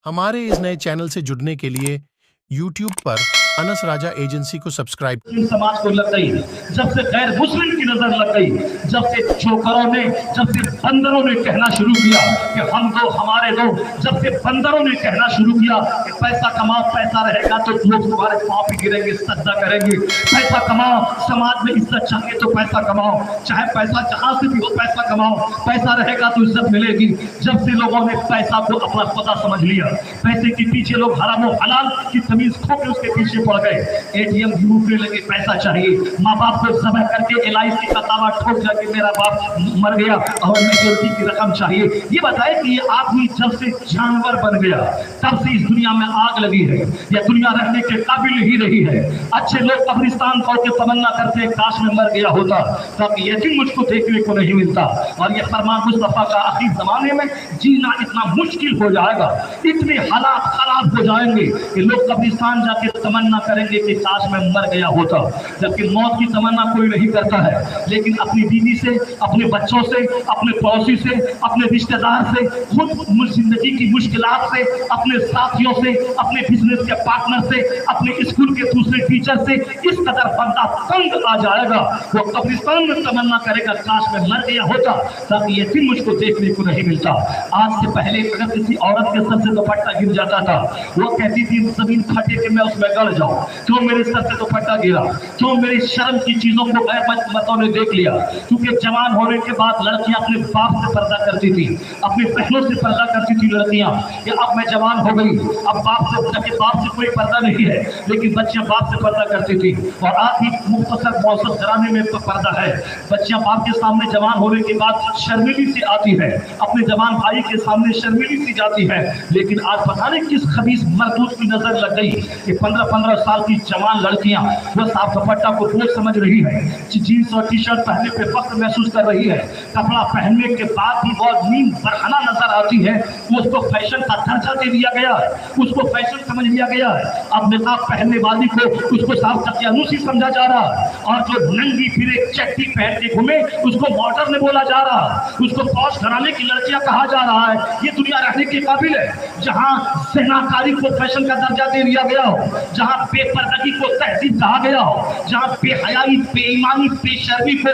हमारे इस नए चैनल से जुड़ने के लिए YouTube पर अनस राजा एजेंसी को सब्सक्राइब। समाज को लग गई, जब से गैर मुस्लिम की नजर लग गई, जब से चोकरों ने, जब से बंदरों ने कहना शुरू किया कि हम दो हमारे दो, जब से बंदरों ने कहना शुरू किया कि पैसा कमाओ, पैसा रहेगा तो लोग तुम्हारे पांव पे गिरेंगे, सजदा करेंगे, पैसा कमाओ, समाज में इज्जत चाहिए तो पैसा कमाओ, चाहे पैसा जहां से भी हो पैसा कमाओ, पैसा रहेगा तो इज्जत मिलेगी। जब से लोगों ने पैसा को अपना खुदा समझ लिया, पैसे के पीछे लोग हराम और हलाल की तमीज खो के उसके पीछे पड़ गए। एटीएम लूटने लगे, पैसा चाहिए, माँ बाप को ज़बह करके LIC का दावा ठोक जाके मेरा बाप मर गया और मेजोरिटी की रकम चाहिए। ये बताए कि ये आदमी जब से जानवर बन गया तब से इस दुनिया में आग लगी है, यह दुनिया रहने के काबिल ही नहीं है। अच्छे लोग कब्रिस्तान को के तमन्ना करते काश में मर गया होता, तब यकीन मुझको देखने को नहीं मिलता। और यह फरमान मुस्तफा का आखिर जमाने में जीना इतना मुश्किल हो जाएगा, इतने हालात खराब हो जाएंगे कि लोग कब्रिस्तान जाके तमन्ना करेंगे कि काश मैं मर गया होता। जबकि मौत की तमन्ना कोई नहीं करता है, लेकिन अपनी बीवी से, अपने बच्चों से, अपने पड़ोसी से, अपने रिश्तेदार से, खुद जिंदगी की मुश्किलात से, अपने साथियों से, अपने बिजनेस के पार्टनर से, अपने स्कूल के दूसरे टीचर से इस कदर बंदा तंग आ जाएगा, वो कब्रिस्तान में तमन्ना करेगा काश मैं मर गया होता, ताकि ये दिन मुझको देखने को नहीं मिलता। आज से पहले अगर किसी औरत के सर से दुपट्टा गिर जाता था, वो कहती थी जमीन फटे कि मैं उसमें गड़ जाऊं, क्यों मेरे सर से दुपट्टा गिरा, क्यों मेरी शर्म की चीजों को गैर मतों ने देख लिया। क्योंकि जवान होने के बाद लड़कियां अपने बाप से पर्दा करती थी, अपनी बहनों से पर्दा करती थी लड़कियां, कि अब मैं जवान हो गई, अब बाप से कोई पर्दा नहीं है, लेकिन बच्चियां बाप से पर्दा करती थी। और आज भी मुख्तसर मौसम घराने में पर्दा है, बच्चियां बाप के सामने जवान होने के बाद शर्मिली से आती है, अपने जवान भाई के सामने शर्मिली सी जाती है। लेकिन आज पता नहीं किस खबीस मरदूद की नजर लग गई कि 15-15 साल की जवान लड़कियां वो साफ दुपट्टा को बोझ समझ रही है, जीन्स और टी-शर्ट पहनने पे फख्र महसूस कर रही है, कपड़ा पहनने के बाद भी बहुत नीम बरहना नजर आती है, उसको फैशन का दर्जा दे दिया गया है, उसको फैशन समझ लिया गया है। अब निकाब पहनने वाली को उसको साफ दकियानूसी समझा जा रहा है, और जो नंगी फिरे चट्टी पहन के घूमे उसको मॉडर्न बोला जा रहा है, उसको पौष घराने की लड़कियां कहा जा रहा है। ये दुनिया रहने के काबिल है जहां ज़िनाकारी को फैशन का दर्जा दे दिया गया हो, जहां बेपर्दगी को तहजीब कहा गया हो, जहां बेहयाई, बेईमानी, बेशर्मी को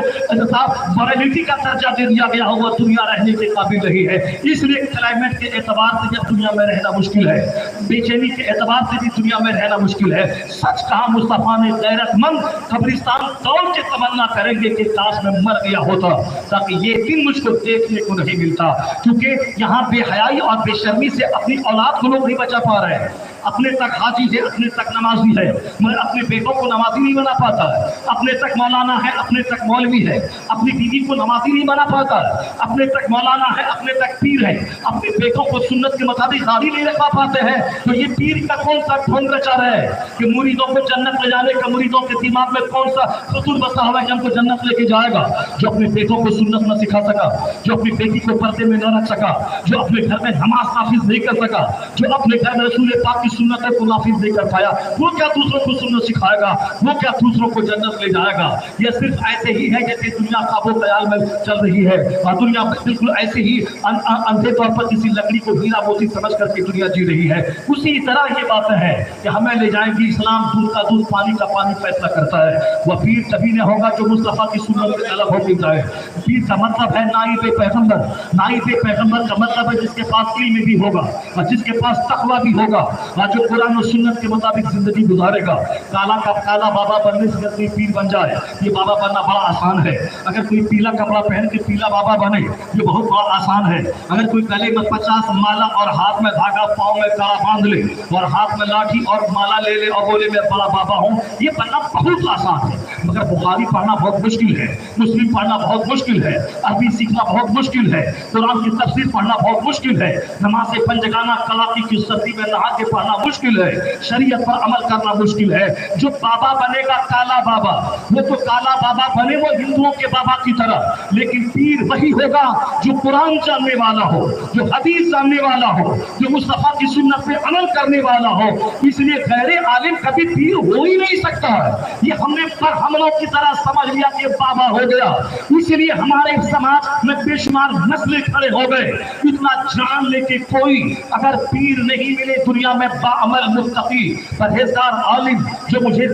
मॉरलिटी का दर्जा दे दिया गया हो, वो दुनिया रहने के काबिल नहीं है। इसलिए क्लाइमेट के एतबार से जब दुनिया में रहना मुश्किल है, बेचैनी के एतबार से भी दुनिया में रहना मुश्किल है। सच कहा मुस्तफा ने, गैरतमंद कब्रिस्तान दौड़ के तमन्ना करेंगे कि काश मैं मर गया होता, ताकि ये दिन मुझको देखने को नहीं मिलता। क्योंकि यहाँ बेहयाई और बेशर्मी से अपनी औलाद को लोग नहीं बचा पा रहे हैं। अपने तक हाजी है, अपने तक नमाजी है, मगर अपने बेटों को नमाजी नहीं बना पाता है। अपने तक मौलाना है, अपने तक मौलवी है, अपनी बीवी को नमाजी नहीं बना पाता है। अपने तक मौलाना है, अपने तक पीर है, अपने बेटों को सुन्नत के मुताबिक दाढ़ी नहीं रखा पाते हैं। तो ये पीर का कौन सा ढोंग रचा रहे हैं कि मुरीदों को जन्नत ले जाने का, मुरीदों के दिमाग में कौन सा खतूर बसा हुआ है कि हमको जन्नत लेके जाएगा। जो अपने बेटों को सुन्नत न सिखा सका, जो अपनी बेटी को पर्दे में न रख सका, जो अपने घर में नमाज नाफिज नहीं कर सका, जो अपने घर में रसूल पाक की सुन्नत को नाफिज नहीं कर पाया, वो क्या दूसरों को सुन्नत सिखाएगा, वो क्या दूसरों को जन्नत ले जाएगा। ये सिर्फ ऐसे ही है जैसे दुनिया ख्वाबो ख्याल में चल रही है, और दुनिया बिल्कुल ऐसे ही अंधे तौर पर किसी लकड़ी को हीरा मोती समझ करके दुनिया जी रही है। उसी तरह ये बात है कि हमें ले जाएंगी इस्लाम दूध का दूध पानी का पानी फैसला करता है। वह पीर तभी न होगा जो मुस्तफा की सुन्नत से अलग होकर जाए। पीर का मतलब है नाइब पैगंबर, नाइब पैगंबर का मतलब है जिसके पास इल्म भी होगा और जिसके पास तकवा भी होगा, और जो कुरान और सुन्नत के मुताबिक जिंदगी गुजारेगा। काला का काला बाबा बनने से अगर कोई पीर बन जाए, ये बाबा बनना बड़ा आसान है। अगर कोई पीला कपड़ा पहन के पीला बाबा बने, ये बहुत बड़ा आसान है। अगर कोई गले में 50 माला और हाथ में धागा, पाँव में कड़ा बांध ले और हाथ में लाठी और माला ले ले और बोले मैं बड़ा बाबा हूँ, ये बनना बहुत आसान है। मगर बुखारी पढ़ना बहुत मुश्किल है, मुस्लिम पढ़ना बहुत मुश्किल है, अरबी सीखना बहुत मुश्किल है, कुरान की तफसीर पढ़ना बहुत मुश्किल है, नमाज़ पंजगाना कलाकी की सदी में नहा के पढ़ना मुश्किल है, शरीयत पर अमल करना मुश्किल है। जो बाबा बनेगा काला बाबा, वो तो काला बाबा बने वो हिंदुओं के बाबा की तरह, लेकिन पीर वही होगा जो कुरान जानने वाला हो, जो हदीस जानने वाला हो, जो मुस्तफा की सुन्नत पे अमल करने वाला हो। इसलिए गैर आलिम कभी पीर हो ही नहीं सकता है। ये हमने पर हमलों की तरह समझ लिया कि बाबा हो गया, اس لیے ہمارے سماج میں بے شمار نسلیں کھڑے ہو گئے اتنا جان لے کے کوئی اگر پیر نہیں ملے دنیا میں باعمل متقی پرہیزگار عالم جو مجھے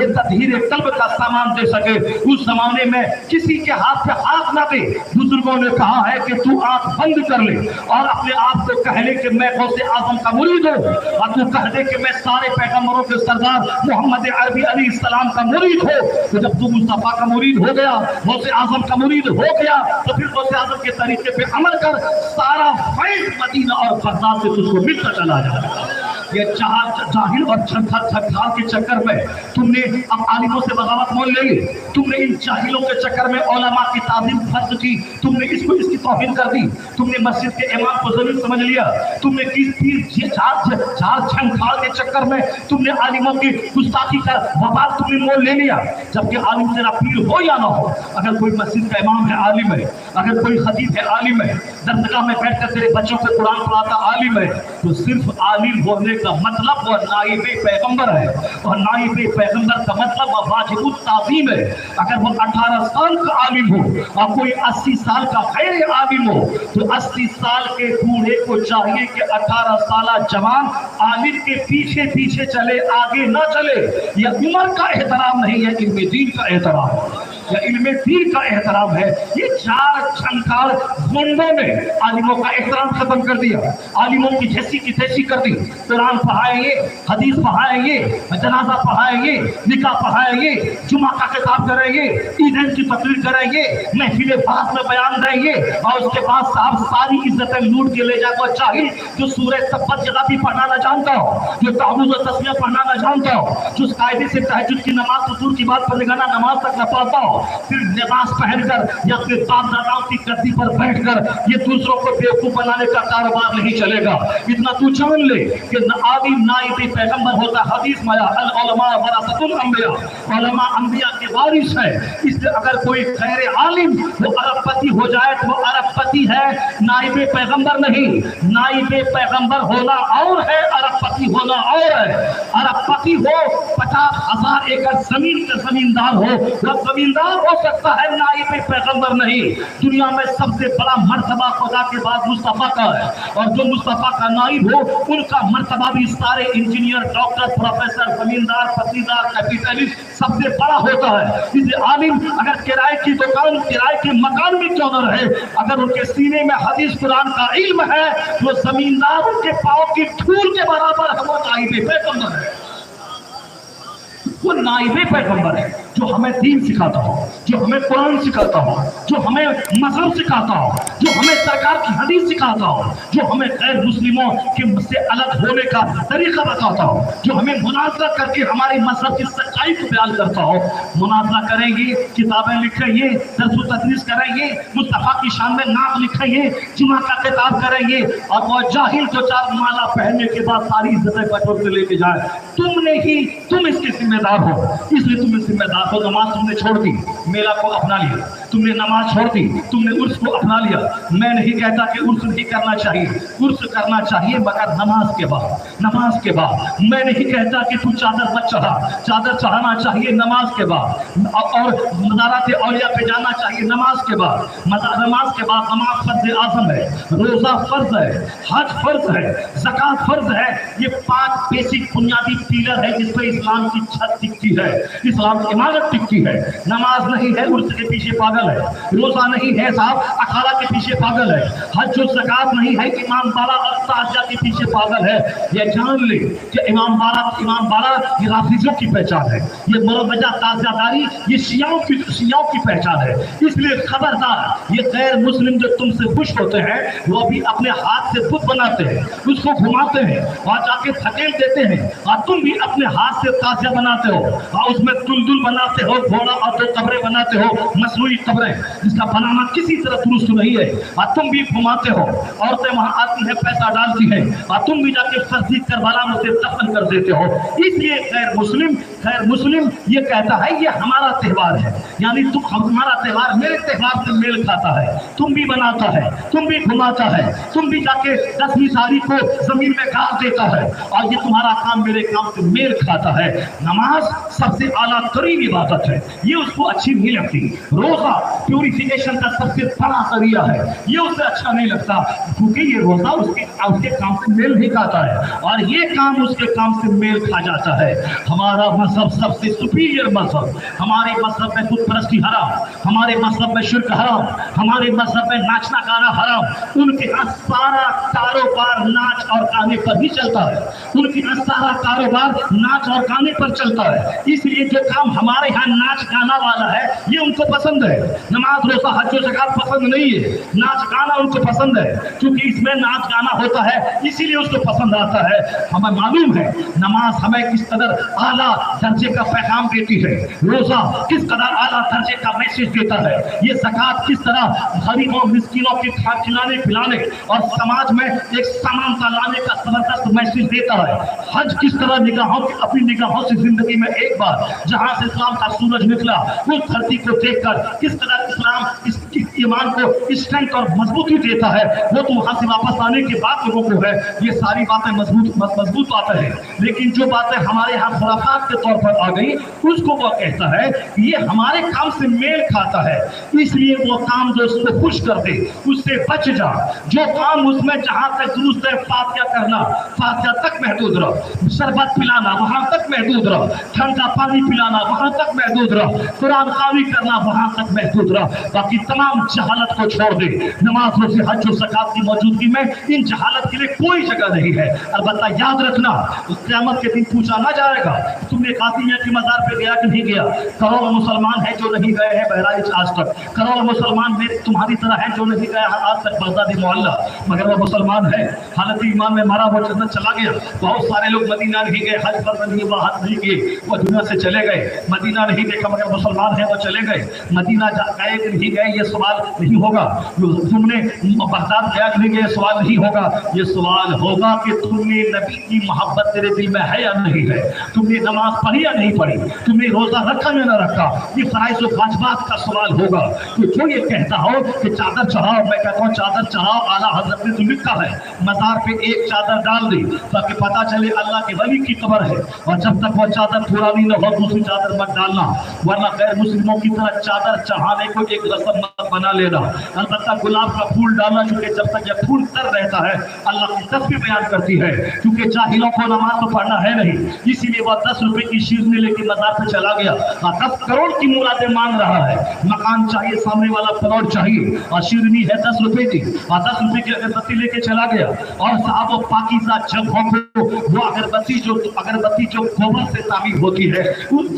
تطہیر قلب کا سامان دے سکے اس زمانے میں کسی کے ہاتھ پہ ہاتھ نہ دے. بزرگوں نے کہا ہے کہ تو آنکھ بند کر لے اور اپنے آپ کو کہہ لے کہ میں غوث اعظم کا مرید ہوں اور تو کہہ دے کہ میں سارے پیغمبروں کے سردار محمد عربی علیہ السلام کا مرید ہوں. تو جب تو مصطفیٰ کا مرید ہو گیا غوث اعظم کا مرید ہو گیا تو پھر غوث اعظم کے طریقے پہ عمل کر سارا فیض مدینہ اور بغداد سے تجھ کو ملتا چلا جائے گا. یہ جاہل اور چھکال کے چکر میں تم نے اب عالموں سے بغاوت مول لے لی, تم نے ان جاہلوں کے چکر میں علماء کی تعظیم فرض کی, تم نے اس کی توہین کر دی, تم نے مسجد کے امام کو ضرور سمجھ لیا, تم نے جھار چھنکھال کے چکر میں تم نے عالموں کی گستاخی کا وبال تم نے مول لے لیا. جبکہ عالم تیرا پیر ہو یا نہ ہو, اگر کوئی مسجد کا امام ہے عالم ہے, اگر کوئی خطیب ہے عالم ہے, درسگاہ میں بیٹھ کر تیرے بچوں کو قرآن پڑھاتا عالم ہے, تو صرف عالم ہونے کا مطلب وہ نائب پیغمبر ہے اور نائب پیغمبر کا مطلب وہ واجب التعظیم ہے. اگر وہ 18 سال کا عالم ہو اور کوئی 80 سال کا غیر عالم ہو تو 80 سال کے بوڑھے کو چاہیے کہ 18 سالہ جوان عالم کے پیچھے پیچھے چلے, آگے نہ چلے. یہ عمر کا احترام نہیں ہے, علم دین کا احترام ہے, یا علم دین کا احترام ہے. یہ چار چھنکار گنڈوں نے عالموں کا احترام ختم کر دیا, عالموں کی جیسی کی تیسی کر دی. قرآن پڑھائیں گے, حدیث پڑھائیں گے, جنازہ پڑھائیں گے, نکاح پڑھائیں گے, جمعہ کا خطاب کریں گے, عیدین کی تقریر کریں گے, محفل بعث میں بیان دیں گے, اور اس کے بعد صاحب ساری عزتیں لوٹ کے لے جائے گا. چاہیے جو سورہ تبت جگہ بھی پڑھنا نہ جانتا ہو, جو تعوذ و تسمیہ پڑھنا نہ جانتا ہو, جو قاعدے سے تہجد کی نماز حضور کی بات پڑھنے گانا نماز تک نہ پڑھتا ہو, پھر لباس پہن کر یا اپنے باپ داداؤں کی گدی پر بیٹھ کر یہ دوسروں کو بیوقوف بنانے کا کاروبار نہیں چلے گا. اتنا تو جان لے کہ عالم نائب پیغمبر ہوتا ہے. حدیث میں العلماء ورثۃ الانبیاء, علماء انبیاء کے وارث ہے. اس لیے اگر کوئی غیر عالم وہ ارب پتی ہو جائے تو وہ ارب پتی ہے, نائب پیغمبر نہیں. نائب پیغمبر ہونا اور ہے, ارب پتی ہونا اور ہے. ارب پتی ہو 50,000 ایکڑ زمین کا زمیندار ہو, وہ زمیندار ہو سکتا ہے, نائب پیغمبر نہیں. دنیا میں سب سے بڑا مرتبہ خدا کے بعد مصطفیٰ کا ہے, اور جو مصطفیٰ کا نائب ہو ان کا مرتبہ بھی سارے انجینئر, ڈاکٹر, پروفیسر, زمیندار, پتیدار, کیپیٹلسٹ سب سے بڑا ہوتا ہے. اس لیے عالم اگر کرائے کی دکان, کرائے کے مکان میں کیوں نہ رہے, اگر ان کے سینے میں حدیث قرآن کا علم ہے تو زمیندار ان کے پاؤں کی دھول کے برابر ہے. وہ نائب پیغمبر ہے, وہ نائب پیغمبر ہے جو ہمیں دین سکھاتا ہو, جو ہمیں قرآن سکھاتا ہو, جو ہمیں مذہب سکھاتا ہو, جو ہمیں سرکار کی حدیث سکھاتا ہو, جو ہمیں غیر مسلموں کے سے الگ ہونے کا طریقہ بتاتا ہو, جو ہمیں مناظرہ کر کے ہمارے مذہب کی سچائی کو بیان کرتا ہو. مناظرہ کریں گے, کتابیں لکھیں گے, درس و تدریس کریں گے, مصطفیٰ کی شان میں نعت لکھیں گے, جمعہ کا خطاب کریں گے, اور وہ جاہل جو چار مالا پہننے کے بعد ساری عزتیں بٹور کے لے کے جائے. تم اس کے ذمہ دار ہو, اس لیے تم ذمہ دار ہو. نماز تم نے چھوڑ دی, میلہ کو اپنا لیا, تم نے نماز چھوڑ دی, تم نے عرس کو اپنا لیا. میں نہیں کہتا کہ عرس نہیں کرنا چاہیے, عرس کرنا چاہیے مگر نماز کے بعد, نماز کے بعد. میں نہیں کہتا کہ تو چادر مت چڑھا, چادر چڑھانا چاہیے نماز کے بعد, اور مزارات اولیاء پہ جانا چاہیے نماز کے بعد. نماز کے بعد نماز فرض اعظم ہے, روزہ فرض ہے, حج فرض ہے, زکوٰۃ فرض ہے. یہ 5 بیسک بنیادی پیلر ہے جس پہ اسلام کی چھت ٹکتی ہے, اسلام کی عمارت ٹکتی ہے. نماز نہیں ہے عرس کے پیچھے پاگل ہے, روزہ نہیں ہے صاحب اکھاڑا کے پیچھے پاگل ہے, حج و زکوٰۃ نہیں ہے امام بالا اور تاجیہ کے پیچے پاگل ہے. یہ جان لے کہ امام بالا یہ رافضیوں کی پہچان ہے, یہ مروجہ تازیہ داری یہ شیعوں کی پہچان ہے. اس لیے خبردار, یہ غیر مسلم جو تم سے خوش ہوتے ہیں وہ بھی اپنے ہاتھ سے بت بناتے ہیں, اس کو گھماتے ہیں اور جا کے تھکیل دیتے ہیں, اور تم بھی اپنے ہاتھ سے تازیہ بناتے ہو اور اس میں دلدل بناتے ہو, گھوڑا اور 2 قبریں بناتے ہو, مصنوعی قبریں جس کا بنانا کسی طرح درست نہیں ہے, اور تم بھی گھماتے ہو. عورتیں وہاں آتی ہیں, پیسہ ڈالتی ہیں, اور تم بھی جا کے فرضی کربلا میں سے دفن کر دیتے ہو. اس لیے غیر مسلم गैर मुस्लिम ये कहता है ये हमारा त्योहार है, यानी तुम हमारा त्योहार मेरे त्योहार से मेल खाता है, तुम भी बनाता है, तुम भी घुमाता है, तुम भी जाके 10वीं तारीख को जमीन में गाड़ देता है, और ये तुम्हारा काम मेरे काम से मेल खाता है। नमाज सबसे आला तरीन इबादत है, ये उसको अच्छी नहीं लगती। रोजा प्यूरिफिकेशन का सबसे बड़ा जरिया है, ये उसे अच्छा नहीं लगता, क्योंकि ये रोजा उसके काम से मेल नहीं खाता है, और ये काम उसके काम से मेल खा जाता है। हमारा मजहब सबसे सुपीरियर मजहब, हमारे मजहब में बुत परस्ती हराम, हमारे मजहब में शिर्क हराम, हमारे मजहब में नाचना गाना हराम। उनके यहाँ सारा कारोबार नाच और गाने पर ही चलता है, उनके यहाँ सारा कारोबार नाच और गाने पर चलता है। इसलिए जो काम हमारे यहाँ नाच गाना वाला है ये उनको पसंद है। नमाज रोजा हज और ज़कात पसंद नहीं है, नाच गाना उनको पसंद है, क्योंकि इसमें नाच गाना होता है इसीलिए उसको पसंद आता है। हमें मालूम है नमाज हमें किस कदर आला दर्जे का पैगाम देती है, रोजा किस कदर आला दर्जे का मैसेज देता है, ये ज़कात किस तरह गरीबों मिस्किनों के खिलाने पिलाने और समाज में एक समानता लाने का जबरदस्त मैसेज देता है। हज किस तरह अपनी निगाहों से जिंदगी में एक बार जहां से इस्लाम का सूरज निकला उस धरती को देखकर किस तरह इस्लाम इस ईमान को स्ट्रेंथ और मजबूती देता है, वो तो वहां से वापस आने के बाद लोगों को है। ये सारी बातें मजबूत बातें हैं, लेकिन जो बातें हमारे यहाँ खुराफात के तौर पर आ गई उसको वो कहता है ये हमारे काम से मेल खाता है, इसलिए वो काम जो उसको खुश कर दे उससे बच जा। जो काम उसमें जहां तक दुरुस्त है फातिहा करना, फातिहा तक महदूद रहो, शरबत पिलाना वहां तक महदूद रहो, ठंडा पानी पिलाना वहां तक महदूद रहो, कुरान ख़वानी करना वहां तक महदूद रहो, बाकी तमाम जहालत को छोड़ दे। नमाज रोज़े हज और ज़कात की मौजूदगी में इन जहालत के लिए कोई जगह नहीं है। अलबत्ता याद रखना क़यामत के दिन पूछा ना जाएगा तुमने कासिमिया के मज़ार पे गया कि नहीं गया। करोड़ों मुसलमान हैं जो नहीं गए हैं बहराइच आज तक, करोड़ों मुसलमान तुम्हारी तरह हैं जो नहीं गए आज तक बगदादी मोहल्ला, मगर वो मुसलमान है हालत ईमान में मारा वो जन्नत चला गया। बहुत सारे लोग मदीना नहीं गए, हज पर नहीं हुआ, हज नहीं किए, वो दुनिया से चले गए। मदीना नहीं देखा मगर मुसलमान हैं वो चले गए। मदीना गए कि नहीं गए ये सवाल नहीं होगा, तुमने बगदाद गया कि नहीं गए सवाल नहीं होगा, ये सवाल होगा कि तुमने नबी की मोहब्बत तेरे दिल में है या नहीं है, तुमने नमाज पढ़ी या नहीं पढ़ी, तुमने रोजा रखा या ना रखा, ये फराइज़ और वाजिबात का सवाल होगा। तो जो ये कहता हो कि चादर चढ़ाओ, मैं कहता हूँ चादर चढ़ाओ, आला हजरत ने तो लिखा है मज़ार पे एक चादर डाल दी ताकि पता चले अल्लाह के वली की कब्र है, और जब तक वो चादर पुरानी न हो दूसरी चादर मत डालना, वरना गैर मुस्लिमों की तरह चादर चढ़ाने को एक रस्म मत बना लेना। अलबत्ता गुलाब का फूल डालना, क्योंकि जब तक यह फूल तर रहता है अल्लाह की तस्बीह बयान करती है, क्योंकि जाहिलों को नमाज तो पढ़ना है नहीं, इसीलिए वह 10 रुपए की शीरनी लेके मज़ार पे चला गया, 10 करोड़ की मुरादें मांग रहा है, मकान चाहिए, सामने वाला प्लॉट चाहिए, और शीरनी है 10 रुपए की, और 10 रुपए की अगरबत्ती लेके चला गया। और साहब वो पाकीज़ा जगहों को वो अगरबत्ती जो गोबर से तामीर होती है, उस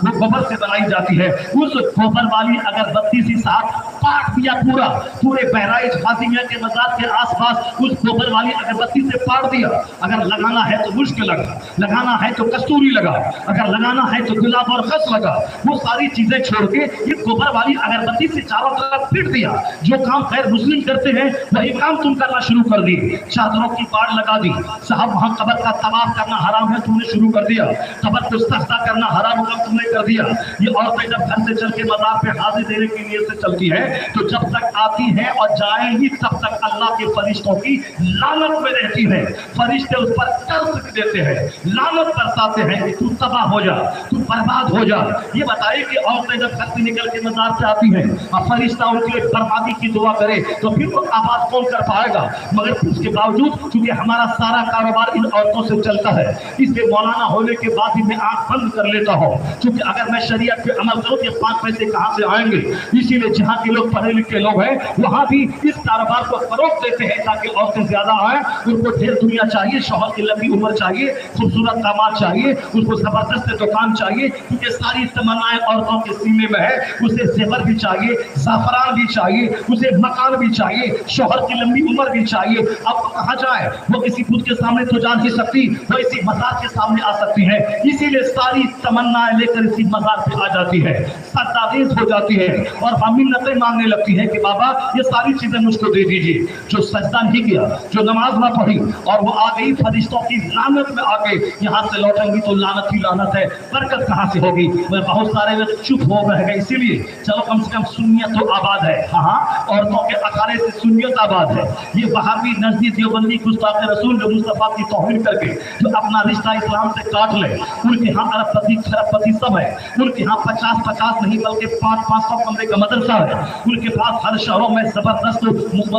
वो गोबर से बनाई जाती है, उस गोबर वाली अगरबत्ती से साथ पाट दिया पूरे बहराइच हातिमिया के मज़ार के आसपास उस गोबर वाली अगरबत्ती से पाट दिया। अगर लगाना है तो मुश्क लगा, लगाना है तो कस्तूरी लगा, अगर लगाना है तो गुलाब और खस लगा, वो सारी चीजें छोड़ के ये गोबर वाली अगरबत्ती से चारों तरफ पीट दिया। जो काम गैर मुस्लिम करते हैं वही काम तुम करना शुरू कर दिए। चादरों की बाढ़ लगा दी, साहब वहां कब्र का तवाफ करना हराम है तुमने शुरू कर दिया, कब्र को सजदा करना हराम होगा तुमने कर दिया। ये औरतें जब घर से चल के मज़ार पे हाजिर देने की नीयत से चलती है तो जब तक आती है और जाएंगी तब तक अल्लाह के फरिश्तों की लानत में रहती है, फरिश्ते उस पर कर्ज देते हैं, लानत बरसाते हैं कि तू तबाह हो जा, तू बर्बाद हो जा। ये बताइए कि औरतें जब घर से निकल के मज़ार पे आती हैं और फरिश्ता उनके बर्बादी की दुआ करे तो फिर वो आवाज कौन कर पाएगा। मगर उसके बावजूद क्योंकि हमारा सारा कारोबार इन औरतों से चलता है, इसलिए मौलाना होने के बाद ही मैं आंख बंद कर लेता हूँ, क्योंकि अगर मैं शरीयत पे अमल करूँ तो 5 पैसे कहाँ से आएंगे। इसीलिए जहाँ के लोग पढ़े लिखे लोग हैं वहाँ भी इस कारोबार को फरोग देते हैं ताकि औरतें ज्यादा आए, उनको ढेर दुनिया चाहिए, शौहर की लंबी उम्र चाहिए, खूबसूरत दामाद चाहिए, उसको जबरदस्त दुकान चाहिए, क्योंकि सारी तमन्नाएं औरतों के सीने में है। उसे जेवर भी चाहिए, ज़ाफ़रान भी चाहिए, उसे मकान भी चाहिए, शौहर की लंबी उम्र भी चाहिए। अब कहाँ जाए, वो किसी बुत के सामने तो जा नहीं सकती, वो इसी मज़ार के सामने आ सकती है, इसीलिए सारी तमन्नाएं लेकर इसी मज़ार पे आ जाती है, सजदारेज़ हो जाती है और हम मिन्नतें मांगने लगती है कि बाबा ये सारी चीजें मुझको दे दीजिए। जो सजदा नहीं किया, जो नमाज ना पढ़ी और वो आ गई फरिश्तों की लानत में आके यहाँ से लौटेंगी तो लानत ही लानत है, बरकत सुन्नियत कहाँ से होगी? बहुत सारे लोग चुप हो रह गए, इसीलिए चलो कम से कम सुन्नियत तो आबाद है। हाँ, औरतों के अखाड़े से सुन्नियत आबाद है। ये वहाबी नजदी देवबंदी गुस्ताख रसूल जो मुस्तफा की तौहीन करके जो अपना रिश्ता इस्लाम से काट ले, उनके यहाँ अरबपति खरबपति सब है। उनके यहाँ 50-50 नहीं बल्कि 500 कमरे का मदरसा है। उनके पास हर शहरों में जबरदस्त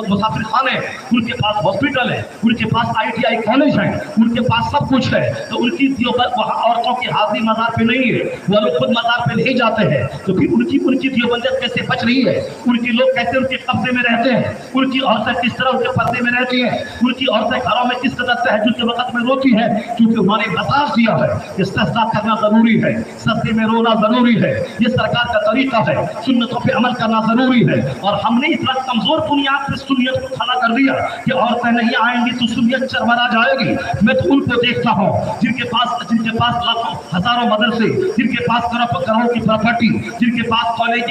मुसाफिर खाने, उनके पास हॉस्पिटल है, उनके पास ITI कॉलेज है, उनके पास सब कुछ है। तो उनकी देवबंद वहाँ औरतों की हाजिरी मजार पे नहीं है, वो लोग खुद मजार पे नहीं जाते हैं। तो फिर उनकी देवबंदियत कैसे बच रही है? उनके लोग कैसे उनके कब्जे में रहते हैं? उनकी औरतें किस तरह उनके पर्दे में रहती हैं? उनकी औरतें घरों में किस तरह तहज्जुद के वक्त में रोती है? क्योंकि उन्होंने बता दिया है कि सजदा करना जरूरी है, सजदे में रोना जरूरी है, ये सरकार का तरीका है, सुन्नतों पे अमल करना जरूरी है। और हमने इतना कमजोर बुनियाद पे सुन्नियत को खड़ा कर दिया कि औरतें नहीं आएंगी तो सुन्नियत चरमरा जाएगी। मैं तो उनको देखता हूँ जिनके पास लाखों हजारों मदरसे, जिनके पास करोड़ों की प्रॉपर्टी, जिनके पास कॉलेज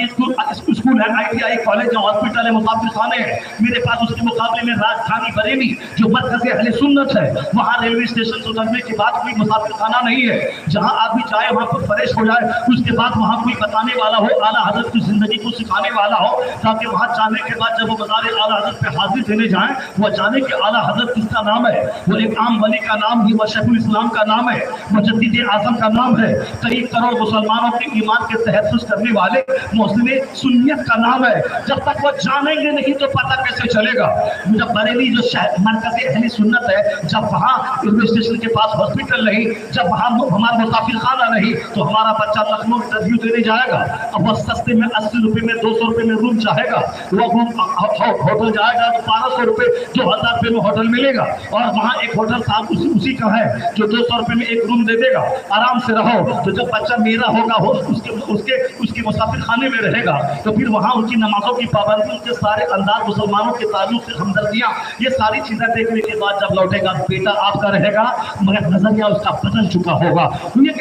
स्कूल है, ITI कॉलेज है, हॉस्पिटल है, मुसाफिर खाने हैं। मेरे पास उसके मुकाबले में राजधानी बरेली जो मरकज़ अहले सुन्नत है, वहाँ रेलवे स्टेशन से उतरने के बाद कोई मुसाफिर खाना नहीं है जहाँ आदमी चाहे वहाँ पर फ्रेश हो जाए, उसके बाद वहाँ कोई बताने वाला हो, आला हजरत की जिंदगी को सिखाने वाला हो, ताकि वहाँ जाने के बाद जब वो मज़ार आला हजरत पे हाजिर देने जाएं, वो जाने कि आला हजरत किसका नाम है। वो एक आम वली का नाम ही, वो शेखुल इस्लाम का नाम है, मुजद्दिद आज़म का नाम है, कई करोड़ मुसलमानों के ईमान के तहफ़्फ़ुज़ करने वाले मोहसिन सुन्नियत का नाम है। जब तक वो जानेंगे नहीं तो पता कैसे चलेगा? जब बरेली जो मरकज़ अहले सुन्नत है, जब वहाँ रेलवे स्टेशन के पास हॉस्पिटल नहीं, जब वहाँ हमारा मुसाफिर खाना नहीं, तो हमारा बच्चा लखनऊ इंटरव्यू देने जाएगा, अब वह सस्ते में 80 रुपये में 200 रुपये में रूम चाहेगा, वो होटल जाएगा तो 1200 रुपये 2000 रुपये में होटल मिलेगा। और वहाँ एक होटल साहब उसी का है जो 200 रुपये में एक रूम दे देगा, आराम से रहो। तो जब बच्चा मेरा होगा उसके मुसाफिर खाने में रहेगा, तो फिर वहाँ उनकी नमाजों की पाबंदी, उनके सारे अंदाज, मुसलमानों के ताल्लुक से हमदर्दियाँ, ये सारी चीजें देखने के बाद जब लौटेगा बेटा आपका रहेगा, मगर नजरिया उसका बदल चुका होगा। तो ये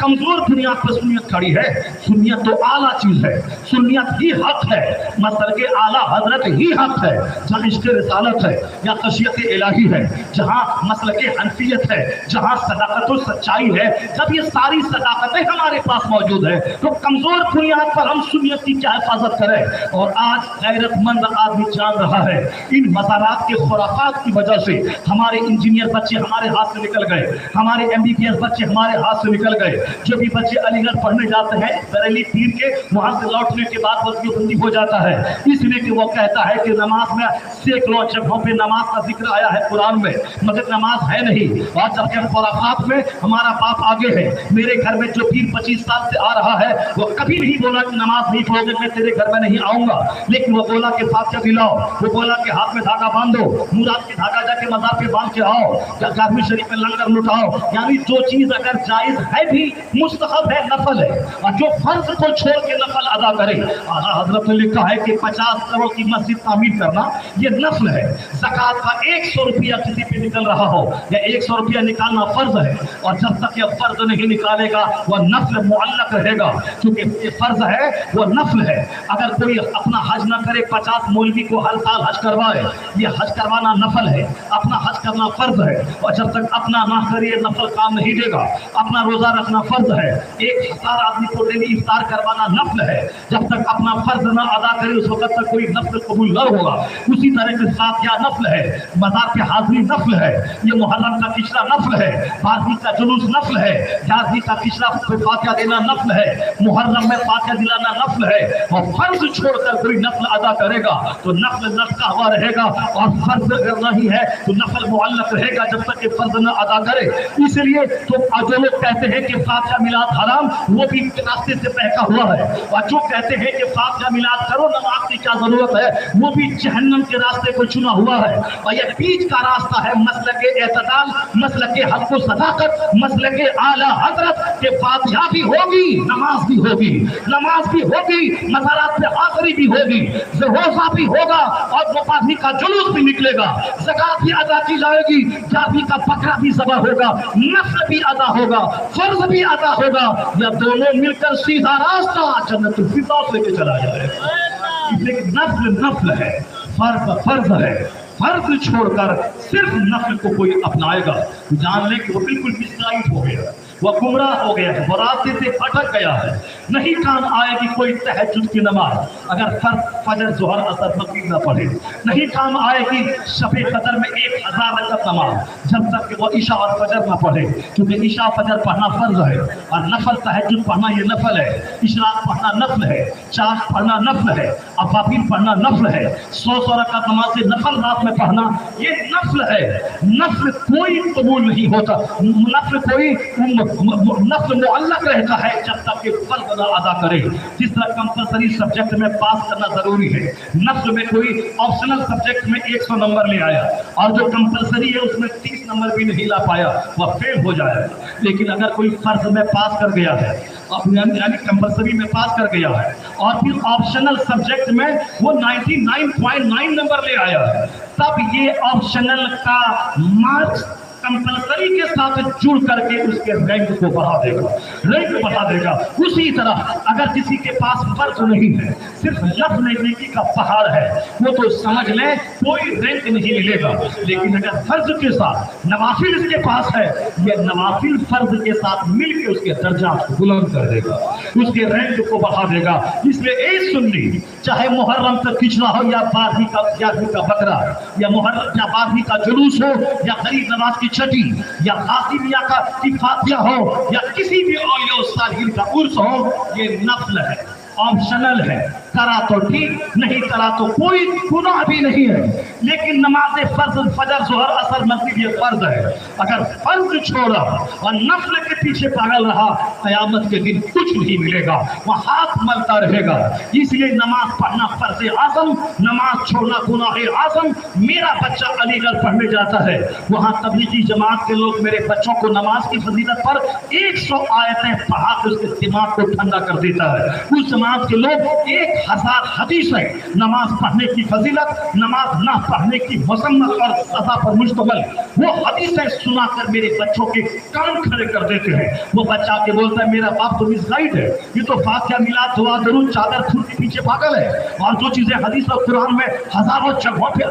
कमजोर बुनियाद पर सुन्नियत खड़ी है। सुन्नियत तो आला चीज है, सुन्नियत ही हक है, मसल के आला हजरत ही हक है। जहाँ इश्क़ रिसालत है या खशियत इलाही है, जहाँ मसल के हनफियत है, जहाँ सदाकत और सच्चाई है, जब ये सारी सदाकतें हमारे पास मौजूद है, तो कमजोर बुनियाद पर हम सुन्नियत की क्या हिफाजत करें? और आज गैरतमंद आदमी जान रहा है इन मज़ारात के खुराफात की वजह से हमारे इंजीनियर बच्चे हमारे हाथ से निकल गए, हमारे MBBS बच्चे हमारे हाथ से निकल गए। जो भी बच्चे अलीगढ़ पढ़ने जाते हैं बरेली पीर के, वहां से लौटने के बाद बंदी हो जाता है, इसलिए कि वो कहता है कि नमाज में सैकड़ों जगहों पे नमाज का जिक्र आया है कुरान में, मगर नमाज है नहीं। और जबकि खुराफात में हमारा बाप आगे है। मेरे घर में जो पीर 25 साल से आ रहा है, वो कभी नहीं बोला कि नमाज नहीं पढ़ोगे मैं तेरे घर में नहीं आऊंगा, लेकिन वो बोला कि फातिहा दिलाओ, वो बोला कि हाथ में धागा बांधो, मुराद की धागा जाके मजार पे बांध के आओ, गाज़ी शरीफ में लंगर लुटाओ। यानी जो चीज अगर जायज है भी मुस्तहब है, नफल है, और जो फर्ज को छोड़ के नफल अदा करे। आला हजरत ने लिखा है कि 50 करोड़ की मस्जिद तामीर करना ये नफल है। ज़कात का 100 रुपया किसी पे निकल रहा हो या 100 रुपया निकालना फर्ज है, और जब तक ये फर्ज नहीं निकालेगा वह नफल मुअल्लक रहेगा, क्योंकि ये फर्ज है वो नफल है। अगर कोई अपना हज न करे, 50 मौलवी को हर साल हज करवाए, ये हज करवाना नफल है, अपना हज करना फर्ज है। और जब तक अपना ना करे नफल काम नहीं देगा। अपना रोजा रखना फर्ज है, 1000 आदमी को डेली इफ्तार करवाना नफल है, जब तक अपना फर्ज ना अदा करे उस वक्त तक कोई नफल कबूल न होगा। उसी तरह के साथ यह नफल है, मज़ार पे हाजिरी नफल है, ये मुहर्रम का किशरा नफल है, बाजी का जुलूस नफल है, जाजी का किशरा फातिहा देना नफल है, मुहर्रम में फातिहा दिलाना नफल है। और फर्ज छोड़कर कोई नफल अदा करेगा तो नफल लटका हुआ रहेगा, और फर्ज अगर नहीं है तो नफल मुअल्लक रहेगा जब तक कि फर्ज न अदा करे। इसलिए तो जो लोग कहते हैं कि फातिहा मिलाद हराम, वो भी रास्ते से बहका हुआ है, और जो कहते हैं कि फातिहा मिलाद करो नमाज की क्या जरूरत है, वो भी जहन्नम के रास्ते को चुना हुआ है। और ये बीच का रास्ता है मसलक एतदाल, मसलक हक़ व सदाकत, मसलक आला हजरत के फातिहा भी होगी, नमाज भी होगी, नमाज भी होगी, मज़ारात पे हाज़िरी भी होगी, रोज़ा भी होगा, और मुबाही का जुलूस भी निकलेगा, ज़कात भी अदा की जाएगी, जाबी का बकरा भी ज़बह होगा, नफ्ल भी अदा होगा, फर्ज भी अदा होगा। या दोनों मिलकर सीधा रास्ता जन्नतुल फिरदौस लेके चला जाएगा। इसलिए नफ्ल नफ्ल है, फर्ज फर्ज है। फर्ज छोड़कर सिर्फ नफ्ल को कोई अपनाएगा, जान ले कि वो बिल्कुल मिसगाइड हो गया, वो गुमराह हो गया है, वो रास्ते से भटक गया है। नहीं काम आएगी कोई तहज्जुद की नमाज अगर फजर जोहर असर मगरिब ना पढ़े। नहीं काम आएगी शबे कदर में 1000 रकात नमाज जब तक कि वो इशा और फजर ना पढ़े, क्योंकि इशा फजर पढ़ना फर्ज है और नफल तहज्जुद पढ़ना ये नफल है, इशराक पढ़ना नफल है, चाश पढ़ना नफल है, अवाबिल पढ़ना नफल है, 100 रकात नमाज से नफल रात में पढ़ना ये नफल है। नफल कोई कबूल नहीं होता, नफल कोई नफल मुअल्लक रहता है जब तक कि फर्ज ना अदा करे। जिस तरह कंपलसरी सब्जेक्ट में पास करना जरूरी है, नफल में कोई ऑप्शनल सब्जेक्ट में 100 नंबर ले आया और जो कंपलसरी है उसमें 30 नंबर भी नहीं ला पाया, वह फेल हो जाएगा। लेकिन अगर कोई फर्ज में पास कर गया है यानी कंपलसरी में पास कर गया है और फिर ऑप्शनल सब्जेक्ट में वो 99.9 नंबर ले आया है, तब ये ऑप्शनल का मार्क्स कंपलसरी के साथ जुड़ करके उसके रैंक को बढ़ा देगा, रैंक बढ़ा देगा। उसी तरह अगर किसी के पास फर्ज नहीं है, सिर्फ लफ्ज़ नेकी का पहाड़ है, वो तो समझ लें कोई रैंक नहीं मिलेगा। लेकिन अगर फर्ज के साथ नवाफिल इसके पास है, ये नवाफिल फर्ज के साथ मिलकर उसके दर्जा को बुलंद कर देगा, उसके रैंक को बढ़ा देगा। इसलिए एक सुन्नी चाहे मुहर्रम का खिचड़ा हो या 12वीं का बकरा या मुहर्रम या 12वीं का जुलूस हो या गरीब नवाज की छठी या कासिमिया का फातिया हो या किसी भी औलिया सालिहीन का उर्स हो, ये नफल है, ऑप्शनल है। करा तो ठीक, नहीं करा तो कोई गुनाह भी नहीं है। लेकिन नमाज फर्ज फजर जोहर असर मगरिब ये फर्ज है। अगर फर्ज छोड़ा और नफल के पीछे पागल रहा, क़यामत के दिन कुछ नहीं मिलेगा, वह हाथ मलता रहेगा। इसलिए नमाज पढ़ना फर्ज आज़म, नमाज छोड़ना गुनाह आज़म। मेरा बच्चा अलीगढ़ पढ़ने जाता है, वहाँ तबलीगी जमात के लोग मेरे बच्चों को नमाज की फजीलत पर 100 आयतें पढ़ा के उसके दिमाग को ठंडा कर देता है। उस जमात के लोग 1000 हदीस है नमाज पढ़ने की फजीलत, नमाज ना पढ़ने की मसम्मत और सजा पर मुश्तमिल, वो हदीसें सुनाकर मेरे बच्चों के कान खड़े कर देते हैं। वो बच्चा के बोलता है मेरा बाप तो मिसगाइड है, ये तो फातिहा मिलाद दुआ दरूद चादर फूल के पीछे पागल है। और जो चीजें हदीस और कुरान में हजारों जगहों पे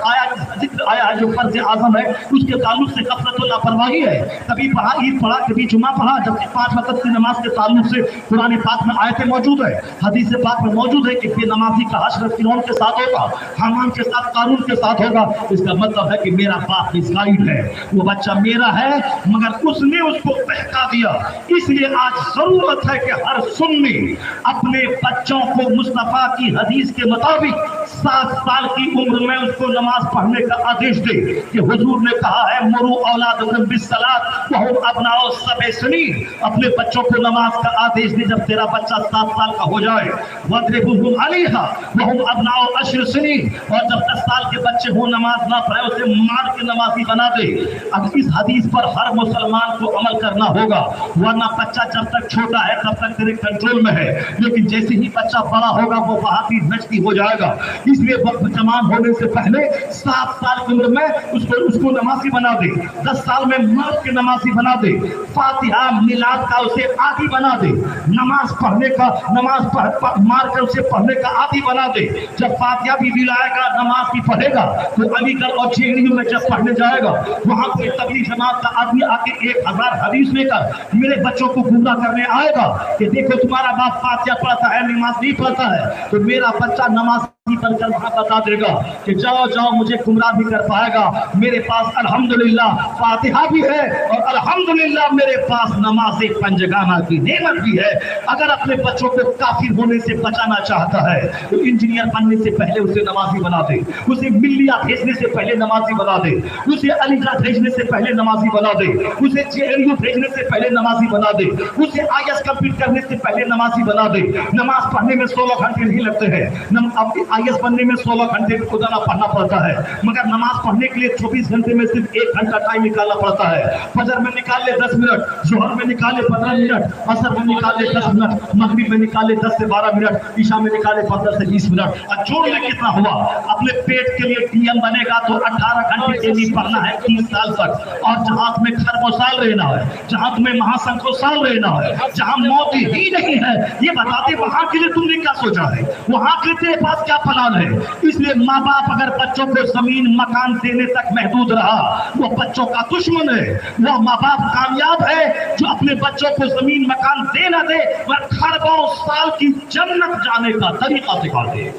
जिक्र आया है जो फर्ज आज़म है, उसके ताल्लुक से गफलत और लापरवाही है। कभी पढ़ा ईद पढ़ा, कभी जुमा पढ़ा, जबकि 5 वक्त की नमाज के ताल्लुक से कुरान पाक में आयतें मौजूद है, हदीस पाक में मौजूद है कि नमाजी का हश्र फिरौन के साथ होगा, हामान के साथ, कारून के साथ होगा। इसका मतलब है कि मेरा बाप मिसगाइड है, वो बच्चा मेरा है मगर उसने उसको बहका दिया। इसलिए आज जरूरत है कि हर सुन्नी अपने बच्चों को मुस्तफा की हदीस के मुताबिक 7 साल की उम्र में उसको नमाज पढ़ने का आदेश दे कि हुजूर ने कहा है मुरू औलादकुम बिस्सलात व हुम अबनाउ सब'i सनीन। अपने बच्चों को नमाज का आदेश दे, जब तेरा बच्चा 7 साल का हो जाए, वद्रिबूहुम अलैहा व हुम अबनाउ 10 सनीन, और जब 10 साल के बच्चे हो नमाज ना पढ़े उसे मार के नमाजी बना दे। अब इस हदीस पर हर मुसलमान को अमल करना होगा, वरना बच्चा जब तक छोटा है तब तक तेरे कंट्रोल में है, लेकिन जैसे ही बच्चा बड़ा होगा वो वहाबी नजदी हो जाएगा। इसलिए वक्त जवान होने से पहले 7 साल की उम्र में उसको नमाजी बना दे, 10 साल में मार के नमाजी बना दे, फातिहा मिलाद का उसे आदी बना दे, नमाज पढ़ने का मार कर उसे पढ़ने का आदी बना दे। जब फातिहा भी दिलाएगा, नमाज भी पढ़ेगा, तो अलीगढ़ और चेहरियों में जब पढ़ने जाएगा वहां कोई तबलीग जमात का आदमी आके 1000 हदीस लेकर मेरे बच्चों को गुमराह करने आएगा कि देखो तुम्हारा बाप फातिहा पढ़ता है, नमाज नहीं पढ़ता है, तो मेरा बच्चा नमाज बनकर वहां बता देगा कि जाओ जाओ मुझे गुमराह भी कर पाएगा। मेरे पास अल्हम्दुलिल्लाह फातिहा भी है और अल्हम्दुलिल्लाह मेरे पास नमाज पंजगाना की नेमत भी है। अगर अपने बच्चों को काफिर होने से बचाना चाहता है तो इंजीनियर बनने से पहले उसे नमाजी बना दे, उसे मिलिया भेजने से पहले नमाजी बना दे, उसे अलीगढ़ भेजने से पहले नमाजी बना दे, उसे जेएनयू भेजने से पहले नमाजी बना दे, उसे आईएएस कंप्लीट करने से पहले नमाजी बना दे। नमाज पढ़ने में 16 घंटे नहीं लगते हैं, आईएएस बनने में 16 घंटे रोजाना पढ़ना पड़ता है, मगर नमाज पढ़ने के लिए 24 घंटे में सिर्फ 1 घंटा टाइम निकालना पड़ता है। फजर में निकाल ले 10 मिनट, जोहर में निकाले 15 मिनट, असर में निकाले 10 मिनट, मगरिब में निकाले 10 से 12 मिनट, ईशा में निकाले 15 से 20 मिनट। और जोड़ में कितना हुआ? अपने पेट के लिए डीएम बनेगा तो 18 घंटे डेली पढ़ना है 30 साल तक। और जहां तुम्हें खरबों साल रहना है, जहां तुम्हें महासंख्यों साल रहना है, जहां मौत ही नहीं है, ये बताते वहां के लिए तुमने क्या सोचा है, वहां के तेरे पास क्या पलान है। इसलिए माँ बाप अगर बच्चों को जमीन मकान देने तक महदूद रहा, वो बच्चों का दुश्मन है। वो माँ बाप कामयाब है जो अपने बच्चों को जमीन मकान दे न दे, वह खरबों साल की जन्नत जाने का तरीका सिखा दे।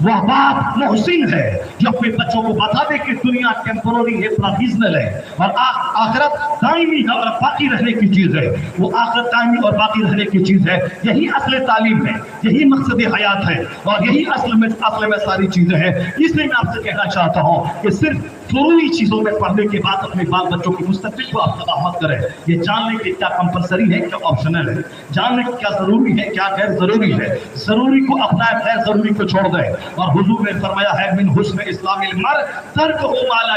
वह बाप मोहसिन है जो अपने बच्चों को बता दे कि दुनिया टेम्पोररी है, प्रोविजनल है, और आखिरत दायमी है और बाकी रहने की चीज है। वो आखिरत दायमी और बाकी रहने की चीज है। यही असल तालीम है, यही मकसद हयात है, और यही असल में सारी चीजें हैं। इसलिए मैं आपसे कहना चाहता हूँ कि सिर्फ जरूरी चीजों में पढ़ने के बाद अपने बाल बच्चों की मुस्तकबिल को आप तबाह मत करें। ये जानने के क्या कंपलसरी है, क्या ऑप्शनल है, जानने की क्या जरूरी है, क्या गैर जरूरी है। जरूरी को अपनाए, गैर जरूरी को छोड़ दें। और हुजूर ने फरमाया है मिन हुस्न इस्लामिल मर्द तर्कहु मा ला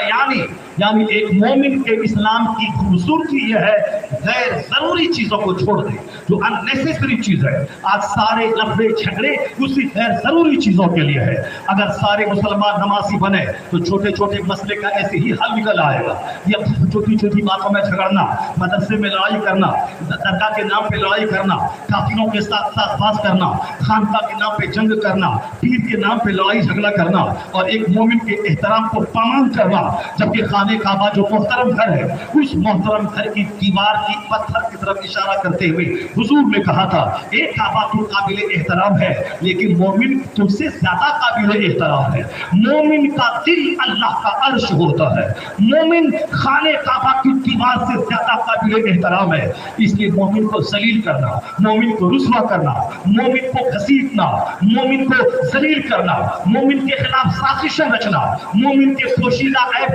यानी एक मोमिन के इस्लाम की खूबसूरती यह है गैर जरूरी चीजों को छोड़ दे, जो अननेसेसरी चीज है। आज सारे लफड़े झगड़े उसी गैर जरूरी चीजों के लिए है। अगर सारे मुसलमान नमाजी बने तो छोटे छोटे मसले का ऐसे ही हल निकल आएगा। ये छोटी छोटी बातों में झगड़ना, मदरसे में लड़ाई करना, दरगाह के नाम पे लड़ाई करना, काफिरों के साथ साथ करना, खानका के नाम पे जंग करना, पीर के नाम पे लड़ाई झगड़ा करना, और एक मोमिन के एहतराम को पामाल करना। जबकि खाने काबा जो मोहतरम घर है, उस मोहतरम घर की दीवार की पत्थर की तरफ इशारा करते हुए हुजूर ने कहा था, एक काबा तो काबिल एहतराम है, लेकिन मोमिन तुमसे ज्यादा काबिल एहतराम है। मोमिन का दिल अल्लाह का अर्श होता है। मोमिन खाने काबा की दीवार से ज्यादा काबिल एहतराम है। इसलिए मोमिन को जलील करना, मोमिन को रुस्वा करना, मोमिन को घसीटना, मोमिन को जलील करना, मोमिन के खिलाफ साजिशें रचना, मोमिन के पोशीदा ऐब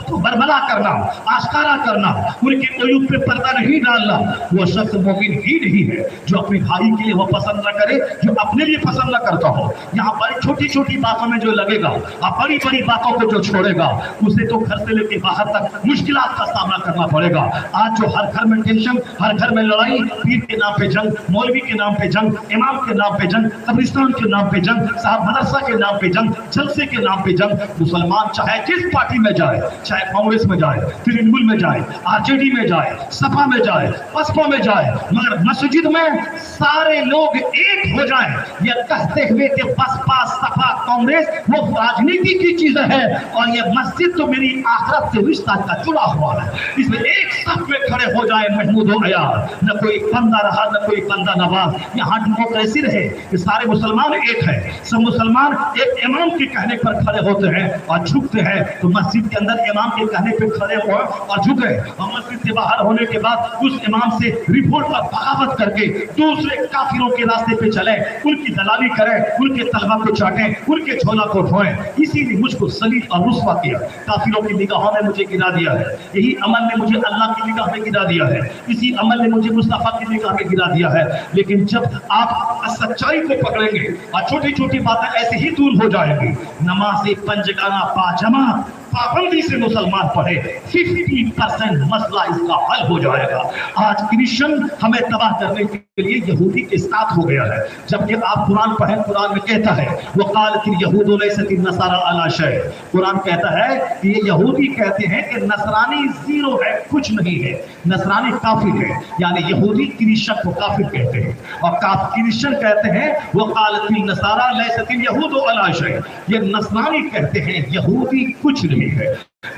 को बरबला करना, आश्कारा करना, उनके अयूब पे पर्दा नहीं डालना, वो शख्स मोमिन ही नहीं है। जो अपने भाई के लिए वो पसंद न करे, जो अपने लिए पसंद न करता हो। यहाँ बड़ी छोटी छोटी बातों में जो लगेगा और बड़ी बड़ी बातों को जो छोड़ेगा, उसे तो घर से लेकर बाहर तक मुश्किलात का सामना करना पड़ेगा। आज जो हर घर में टेंशन, हर घर में लड़ाई, पीर के नाम पे जंग, मौलवी के नाम पे जंग, इमाम के नाम पे जंग, कब्रिस्तान के नाम पे जंग, साहब मदरसा के नाम पे जंग, जलसे के नाम पे जंग। मुसलमान चाहे जिस पार्टी में जाए, चाहे कांग्रेस में जाए, तृणमूल में जाए, आरजेडी में जाए, सपा में जाए, बसपा में जाए, मगर मस्जिद में सारे लोग एक हो जाएं, यह कहते हुए कि बसपा, सपा, कांग्रेस वो राजनीति की चीज है और ये मस्जिद तो मेरी आखिरत से रिश्ता का जुड़ा हुआ है। इसमें एक सफ में खड़े हो जाए महमूद और अयार, न कोई बंदा रहा, न कोई बंदा नवाज। यहाँ डेमोक्रेसी रहे कि सारे मुसलमान एक है, सब मुसलमान एक इमाम के कहने पर खड़े होते हैं और झुकते हैं। तो मस्जिद के अंदर इमाम के कहने पर खड़े हो और झुके, और मस्जिद से बाहर होने के बाद उस इमाम से रिपोर्ट पर बगावत करके दूसरे काफिरों के रास्ते पे चले, उनकी दलाली करें, उनके तलवा को चाटें, उनके झोला को ढोएं। इसीलिए मुझको सलील और रुस्वा किया, काफिरों की निगाहों में मुझे गिरा दिया है। यही अमल ने मुझे अल्लाह की निगाह में गिरा दिया है, इसी अमल ने मुझे मुस्तफा की निगाह में गिरा दिया है। लेकिन जब आप सच्चाई को पकड़ेंगे और छोटी छोटी बातें ऐसे ही दूर हो जाएंगी। नमाज पंजगाना पाजमा पाबंदी से मुसलमान पढ़े, 50% मसला इसका हल हो जाएगा। आज क्रिश्चियन हमें तबाह करने के लिए यहूदी के साथ हो गया है, जबकि आप कुरान पढ़ें, कुरान में कहता है वक़ालतिल यहूदु लैसत नसारा अला शै। कुरान कहता है कि ये यहूदी कहते हैं कि नसरानी जीरो है, कुछ नहीं है, नसरानी काफिर है। यानी यहूदी क्रिश्चियन को काफिर कहते हैं और क्रिश्चियन कहते हैं वक़ालतिल नसारा लैसत यहूदु अला शै। ये नसरानी कहते हैं यहूदी कुछ नहीं है,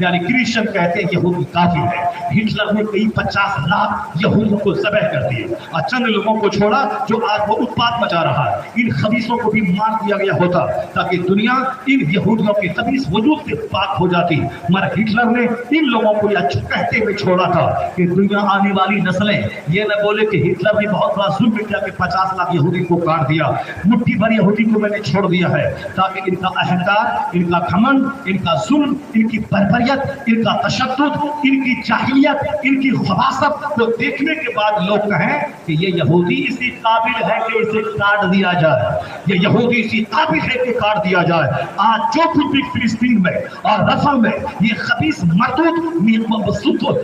यानी क्रिश्चियन कहते हैं यहूदी काफिर है। हिटलर ने कई 50 लाख यहूदियों को ज़बह कर दिए और चंद लोगों को छोड़ा जो आज वो उत्पात मचा रहा है। इन खबीसों को भी मार दिया गया होता ताकि दुनिया इन यहूदियों के खबीस वजूद से पाक हो जाती, मगर हिटलर ने इन लोगों को यह कहते हुए छोड़ा था कि दुनिया आने वाली नस्लें ये न बोले कि हिटलर ने बहुत बड़ा जुल्म किया कि 50 लाख यहूदी को काट दिया, मुट्ठी भर यहूदी को मैंने छोड़ दिया है, ताकि इनका अहंकार, इनका घमंड, इनका जुल्म, इनकी बर्बरियत, इनका तशद्दुद, इनकी जाहिलियत, इनकी खबासत को देखने के बाद लोग कहें कि ये यहूदी इसी काबिल है कि इसे काट दिया जाए, ये यहूदी इसी काबिल है कि काट दिया जाए। आज जो कुछ भी फिलिस्तीन में और रफा में ये खबीस मरदूद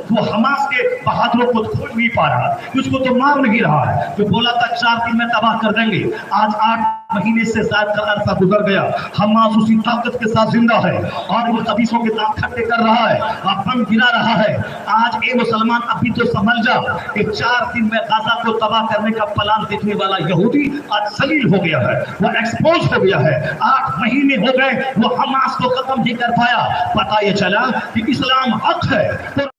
वो हमास के बहादुरों को खोल नहीं पा रहा, उसको तो मार नहीं रहा है। जो बोला था 4 दिन में तबाह कर देंगे, आज 8 महीने से ज्यादा का अरसा गुजर गया, हमास उसी ताकत के साथ जिंदा है और इन कबीसों के दांत खट्टे कर रहा है, बम गिरा रहा है। आज ए मुसलमान अभी तो समझ जा कि 4 दिन में गाजा को तबाह करने का प्लान देखने वाला यहूदी आज जलील हो गया है, वो एक्सपोज हो गया है। 8 महीने हो गए वो हमास को खत्म नहीं कर पाया। पता ये चला कि इस्लाम हक है तो